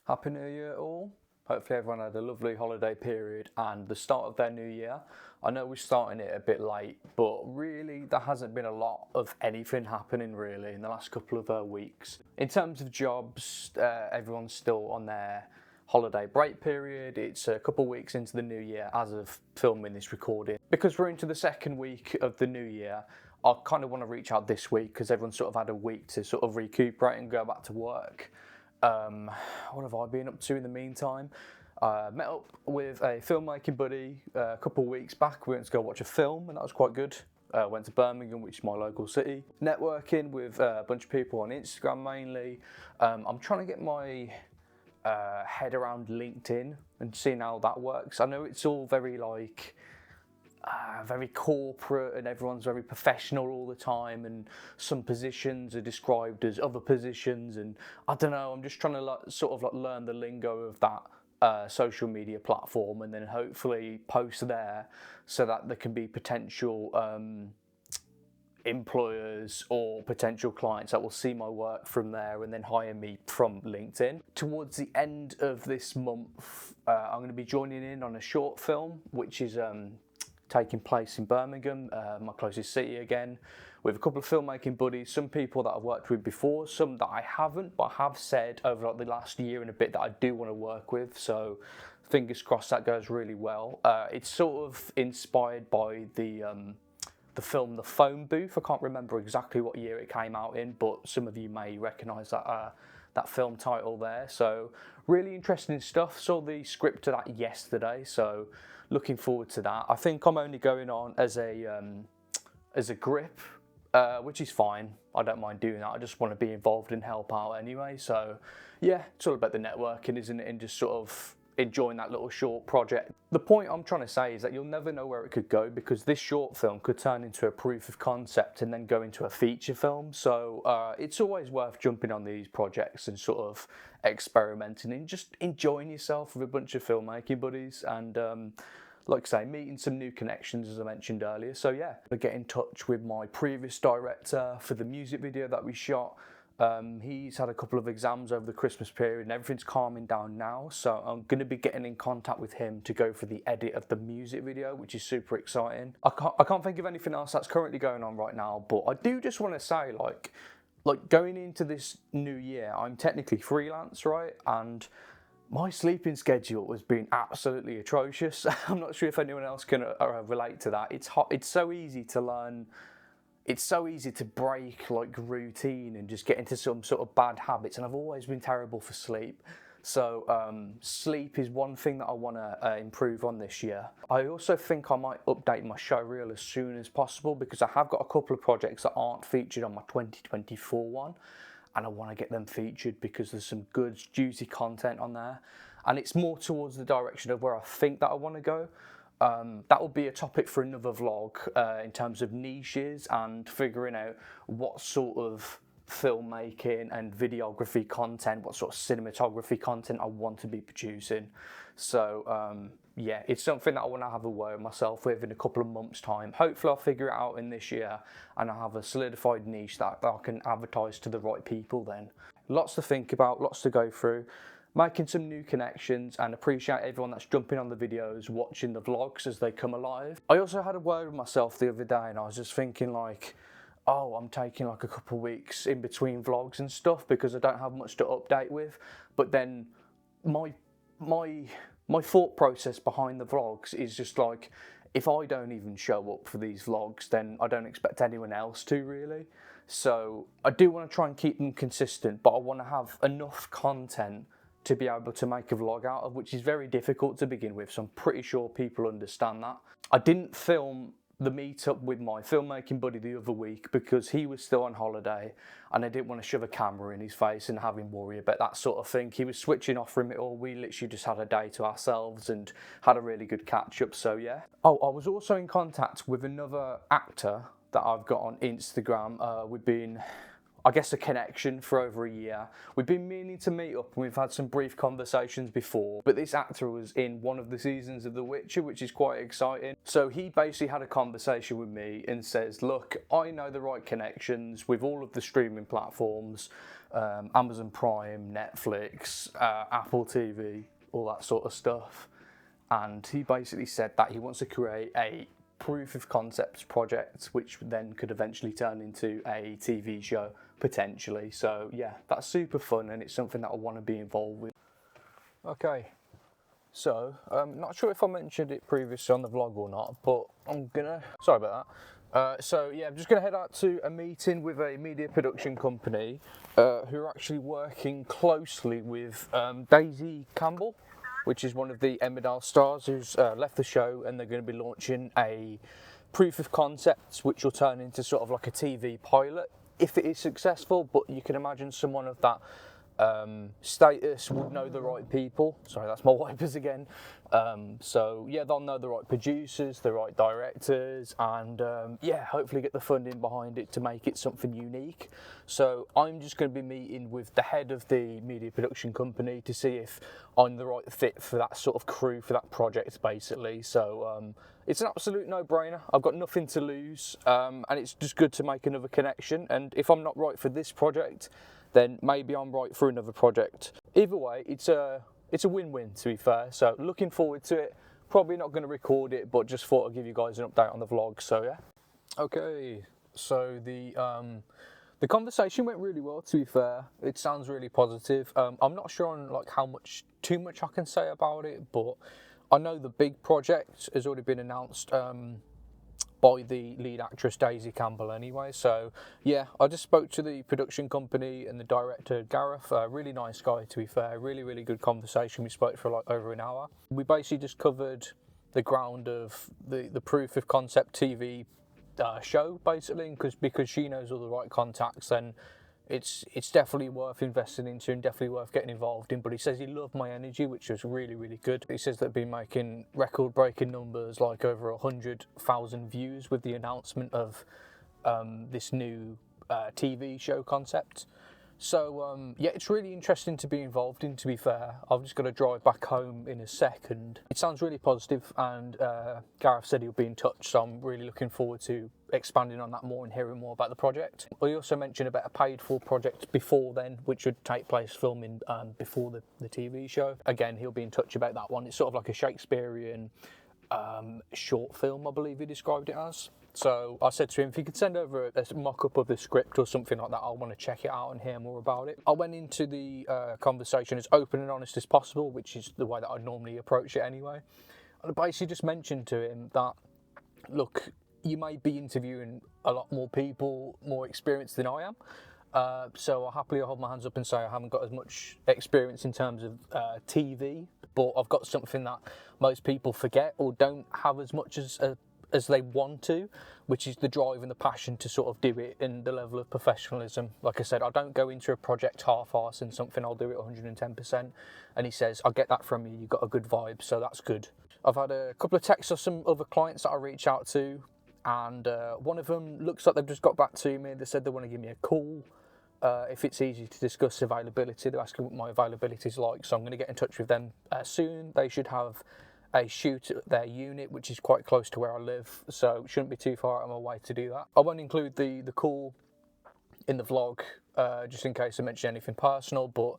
Happy New Year all. Hopefully everyone had a lovely holiday period and the start of their new year. I know we're starting it a bit late, but really there hasn't been a lot of anything happening really in the last couple of weeks. In terms of jobs, everyone's still on their holiday break period. It's a couple of weeks into the new year as of filming this recording. Because we're into the second week of the new year, I kind of want to reach out this week because everyone's sort of had a week to sort of recuperate and go back to work. What have I been up to in the meantime? Met up with a filmmaking buddy a couple of weeks back. We went to go watch a film and that was quite good. Went to Birmingham, which is my local city. Networking with a bunch of people on Instagram mainly. I'm trying to get my head around LinkedIn and seeing how that works. I know it's all very very corporate and everyone's very professional all the time, and some positions are described as other positions, and I don't know, I'm just trying to learn the lingo of that social media platform and then hopefully post there so that there can be potential employers or potential clients that will see my work from there and then hire me from LinkedIn. Towards the end of this month, I'm going to be joining in on a short film which is taking place in Birmingham, my closest city again, with a couple of filmmaking buddies, some people that I've worked with before, some that I haven't, but have said over the last year and a bit that I do want to work with, so fingers crossed that goes really well. It's sort of inspired by the film The Phone Booth. I can't remember exactly what year it came out in, but some of you may recognise that film title there, so really interesting stuff. Saw the script to that yesterday, so looking forward to that. I think I'm only going on as a grip, which is fine. I don't mind doing that. I just want to be involved and help out anyway. So yeah, it's all about the networking, isn't it? And just sort of enjoying that little short project. The point I'm trying to say is that you'll never know where it could go, because this short film could turn into a proof of concept and then go into a feature film. So it's always worth jumping on these projects and sort of experimenting and just enjoying yourself with a bunch of filmmaking buddies and like I say, meeting some new connections, as I mentioned earlier. So yeah, I get in touch with my previous director for the music video that we shot. He's had a couple of exams over the Christmas period and everything's calming down now, so I'm going to be getting in contact with him to go for the edit of the music video, which is super exciting. I can't think of anything else that's currently going on right now, but I do just want to say, like going into this new year, I'm technically freelance, right? And my sleeping schedule has been absolutely atrocious. I'm not sure if anyone else can relate to that. It's so easy to learn. It's so easy to break routine and just get into some sort of bad habits, and I've always been terrible for sleep. So sleep is one thing that I want to improve on this year. I also think I might update my show reel as soon as possible, because I have got a couple of projects that aren't featured on my 2024 one, and I want to get them featured because there's some good juicy content on there, and it's more towards the direction of where I think that I want to go. That will be a topic for another vlog in terms of niches and figuring out what sort of filmmaking and videography content, what sort of cinematography content I want to be producing. So yeah, it's something that I want to have a word with myself with in a couple of months' time. Hopefully I'll figure it out in this year and I'll have a solidified niche that I can advertise to the right people then. Lots to think about, lots to go through. Making some new connections, and appreciate everyone that's jumping on the videos, watching the vlogs as they come alive. I also had a word with myself the other day and I was just thinking oh, I'm taking a couple of weeks in between vlogs and stuff because I don't have much to update with. But then my thought process behind the vlogs is just if I don't even show up for these vlogs, then I don't expect anyone else to really. So I do want to try and keep them consistent, but I want to have enough content to be able to make a vlog out of, which is very difficult to begin with, so I'm pretty sure people understand that. I didn't film the meetup with my filmmaking buddy the other week because he was still on holiday and I didn't want to shove a camera in his face and have him worry about that sort of thing. He was switching off from it all. We literally just had a day to ourselves and had a really good catch up, so yeah. Oh, I was also in contact with another actor that I've got on Instagram. I guess, a connection for over a year. We've been meaning to meet up and we've had some brief conversations before, but this actor was in one of the seasons of The Witcher, which is quite exciting. So he basically had a conversation with me and says, look, I know the right connections with all of the streaming platforms, Amazon Prime, Netflix, Apple TV, all that sort of stuff. And he basically said that he wants to create a proof of concept project, which then could eventually turn into a TV show, potentially. So yeah, that's super fun and it's something that I want to be involved with. Okay, so not sure if I mentioned it previously on the vlog or not, but sorry about that. So yeah, I'm just gonna head out to a meeting with a media production company who are actually working closely with Daisy Campbell, which is one of the Emmerdale stars who's left the show, and they're going to be launching a proof of concept which will turn into sort of like a TV pilot if it is successful. But you can imagine someone of that status would know the right people. Sorry, that's my wipers again. So yeah, they'll know the right producers, the right directors, and yeah, hopefully get the funding behind it to make it something unique. So I'm just going to be meeting with the head of the media production company to see if I'm the right fit for that sort of crew, for that project, basically. So it's an absolute no-brainer. I've got nothing to lose, and it's just good to make another connection. And if I'm not right for this project, then maybe I'm right for another project. Either way, it's a win-win, to be fair. So looking forward to it. Probably not going to record it, but just thought I'd give you guys an update on the vlog. So yeah. Okay, so the conversation went really well, to be fair. It sounds really positive. I'm not sure on like too much I can say about it, but I know the big project has already been announced by the lead actress Daisy Campbell anyway. So yeah, I just spoke to the production company and the director Gareth, a really nice guy, to be fair. Really good conversation. We spoke for like over an hour. We basically just covered the ground of the proof of concept TV show, basically, because she knows all the right contacts, and it's definitely worth investing into and definitely worth getting involved in. But he says he loved my energy, which was really good. He says they've been making record-breaking numbers, like over 100,000 views with the announcement of this new TV show concept. So yeah, it's really interesting to be involved in, to be fair. I've just got to drive back home in a second. It sounds really positive, and Gareth said he'll be in touch, so I'm really looking forward to expanding on that more and hearing more about the project. He also mentioned about a paid-for project before then, which would take place filming before the TV show. Again, he'll be in touch about that one. It's sort of like a Shakespearean short film, I believe he described it as. So I said to him, if he could send over a mock-up of the script or something like that, I want to check it out and hear more about it. I went into the conversation as open and honest as possible, which is the way that I normally approach it anyway. And I basically just mentioned to him that, look, you may be interviewing a lot more people, more experienced than I am. So I'll happily hold my hands up and say I haven't got as much experience in terms of TV, but I've got something that most people forget or don't have as much as they want to, which is the drive and the passion to sort of do it and the level of professionalism. Like I said, I don't go into a project half-arse and something, I'll do it 110%. And he says, I get that from you, you've got a good vibe, so that's good. I've had a couple of texts of some other clients that I reach out to, and one of them looks like they've just got back to me. They said they want to give me a call if it's easy to discuss availability. They're asking what my availability is like, so I'm going to get in touch with them soon. They should have a shoot at their unit, which is quite close to where I live, so it shouldn't be too far out of my way to do that. I won't include the call in the vlog, just in case I mention anything personal, but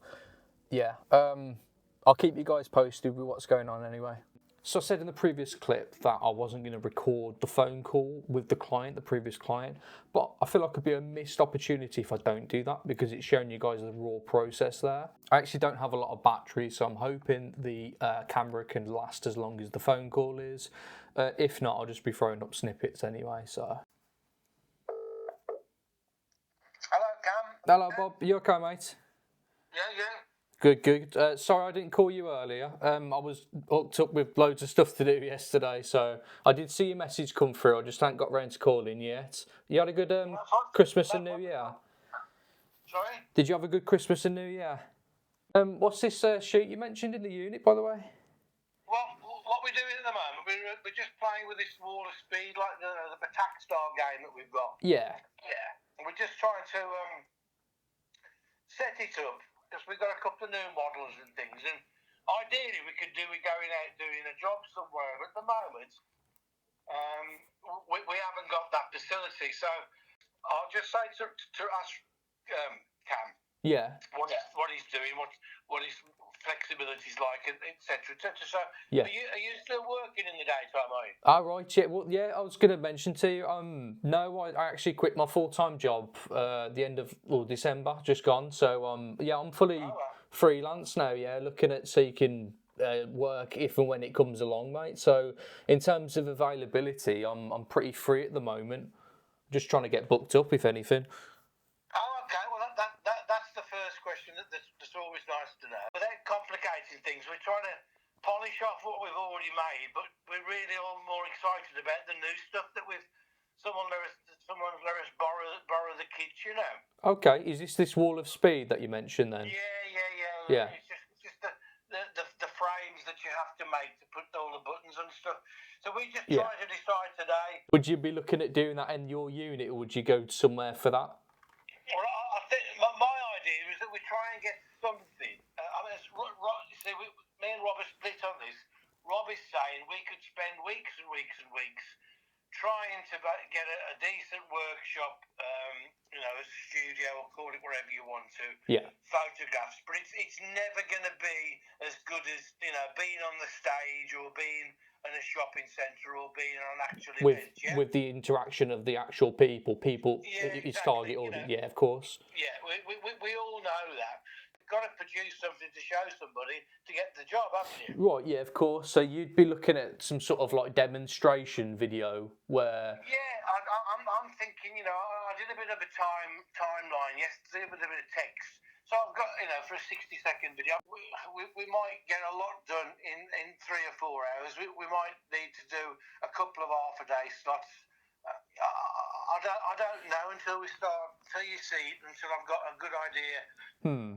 yeah, I'll keep you guys posted with what's going on anyway. So I said in the previous clip that I wasn't going to record the phone call with the client, the previous client, but I feel like it could be a missed opportunity if I don't do that, because it's showing you guys the raw process there. I actually don't have a lot of battery, so I'm hoping the camera can last as long as the phone call is. If not, I'll just be throwing up snippets anyway, so. Hello, Cam. Hello, Bob. You okay, mate? Yeah. Good. Sorry I didn't call you earlier. I was hooked up with loads of stuff to do yesterday, so I did see your message come through. I just haven't got round to calling yet. You had a good Christmas and New Year? Sorry? Did you have a good Christmas and New Year? What's this shoot you mentioned in the unit, by the way? Well, what we're doing at the moment, we're just playing with this wall of speed, like the Batak Star game that we've got. Yeah. Yeah. And we're just trying to set it up because we've got a couple of new models and things, and ideally we could do with going out doing a job somewhere. But at the moment, we haven't got that facility, so I'll just say to ask Cam. Yeah. What he's doing, what his flexibility is like, etc. So, yeah. Are you still working in the daytime, are you? Right, yeah. Well, yeah, I was going to mention to you, no, I actually quit my full-time job the end of December, just gone. So, yeah, I'm fully freelance now, yeah, looking at seeking work if and when it comes along, mate. So, in terms of availability, I'm pretty free at the moment. Just trying to get booked up, if anything. Oh, okay. Well, that's the first question that's always nice to know. Without complicating things, we're trying to polish off what we've already made, but we're really all more excited about the new stuff that someone let us borrow the kids, you know. Okay, is this Wall of Speed that you mentioned then? Yeah. It's just the frames that you have to make to put all the buttons and stuff. So we just try to decide today. Would you be looking at doing that in your unit, or would you go somewhere for that? Well, I think my idea is that we try and get something. See, me and Rob are split on this. Rob is saying we could spend weeks and weeks and weeks trying to get a decent workshop, a studio, or call it whatever you want to. Yeah. Photographs, but it's never going to be as good as being on the stage or being in a shopping centre or being on an actual event. Yeah? With the interaction of the actual people, yeah, its target audience. Yeah, of course. Yeah, we all know that. You've got to produce something to show somebody to get the job, haven't you? Right, yeah, of course. So you'd be looking at some sort of like demonstration video where... Yeah, I'm thinking, I did a bit of a timeline yesterday with a bit of text. So I've got, for a 60-second video, we might get a lot done in 3 or 4 hours. We might need to do a couple of half-a-day slots. I don't know until you see it, until I've got a good idea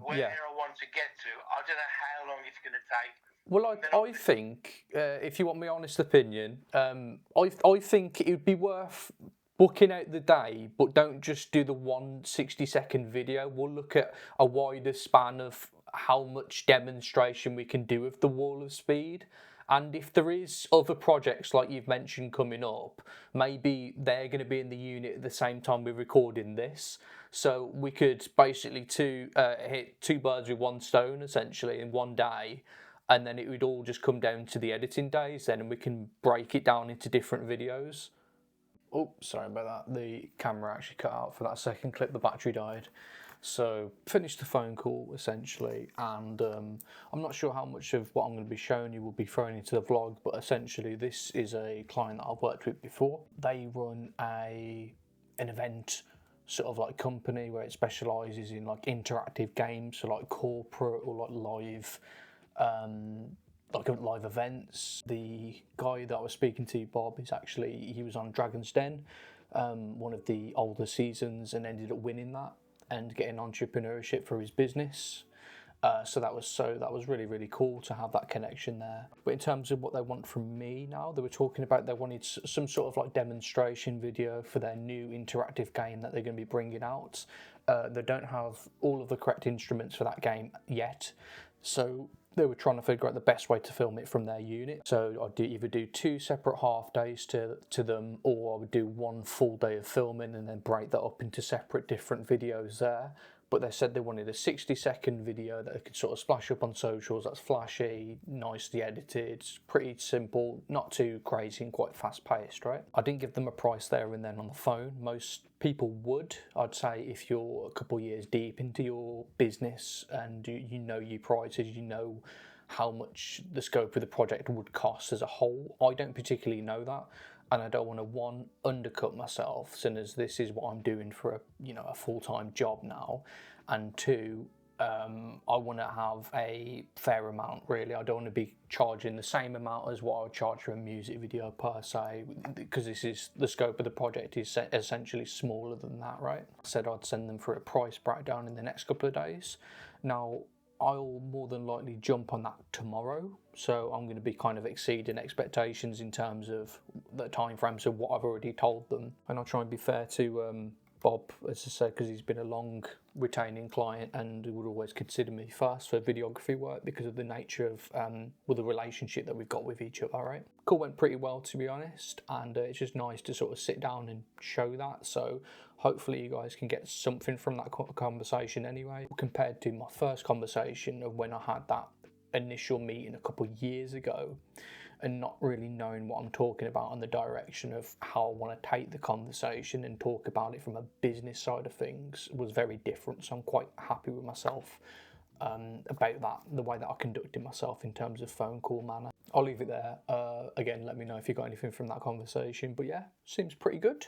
where I want to get to. I don't know how long it's going to take. Well, I think, if you want my honest opinion, I think it would be worth booking out the day, but don't just do the 1 60-second video. We'll look at a wider span of how much demonstration we can do of the Wall of Speed. And if there is other projects like you've mentioned coming up, maybe they're going to be in the unit at the same time we're recording this. So we could basically hit 2 birds with 1 stone, essentially, in one day. And then it would all just come down to the editing days then, and we can break it down into different videos. Oh, sorry about that. The camera actually cut out for that second clip. The battery died. So, finished the phone call, essentially, and I'm not sure how much of what I'm going to be showing you will be thrown into the vlog, but essentially this is a client that I've worked with before. They run an event sort of like company where it specialises in like interactive games, so like corporate or like live events. The guy that I was speaking to, Bob, he was on Dragon's Den, one of the older seasons, and ended up winning that and getting entrepreneurship for his business. So that was really, really cool to have that connection there. But in terms of what they want from me now, they were talking about they wanted some sort of like demonstration video for their new interactive game that they're going to be bringing out. They don't have all of the correct instruments for that game yet, so they were trying to figure out the best way to film it from their unit. So I'd either do 2 separate half days to them, or I would do 1 full day of filming and then break that up into separate different videos there. But they said they wanted a 60-second video that they could sort of splash up on socials. That's flashy, nicely edited, pretty simple, not too crazy and quite fast-paced, right? I didn't give them a price there and then on the phone. Most people would. I'd say if you're a couple of years deep into your business and you know your prices, you know how much the scope of the project would cost as a whole. I don't particularly know that. And I don't want to, 1, undercut myself, since as this is what I'm doing for a full-time job now, and 2, I want to have a fair amount, really. I don't want to be charging the same amount as what I would charge for a music video per se, because the scope of the project is essentially smaller than that, right? I said I'd send them for a price breakdown in the next couple of days. Now, I'll more than likely jump on that tomorrow, so I'm going to be kind of exceeding expectations in terms of the time frames of what I've already told them, and I'll try and be fair to Bob, as I said, because he's been a long retaining client and he would always consider me first for videography work because of the nature of the relationship that we've got with each other, right? Call went pretty well, to be honest, and it's just nice to sort of sit down and show that. So hopefully you guys can get something from that conversation anyway, compared to my first conversation of when I had that initial meeting a couple of years ago and not really knowing what I'm talking about and the direction of how I want to take the conversation and talk about it from a business side of things was very different. So I'm quite happy with myself about that, the way that I conducted myself in terms of phone call manner. I'll leave it there. Again, let me know if you got anything from that conversation. But yeah, seems pretty good.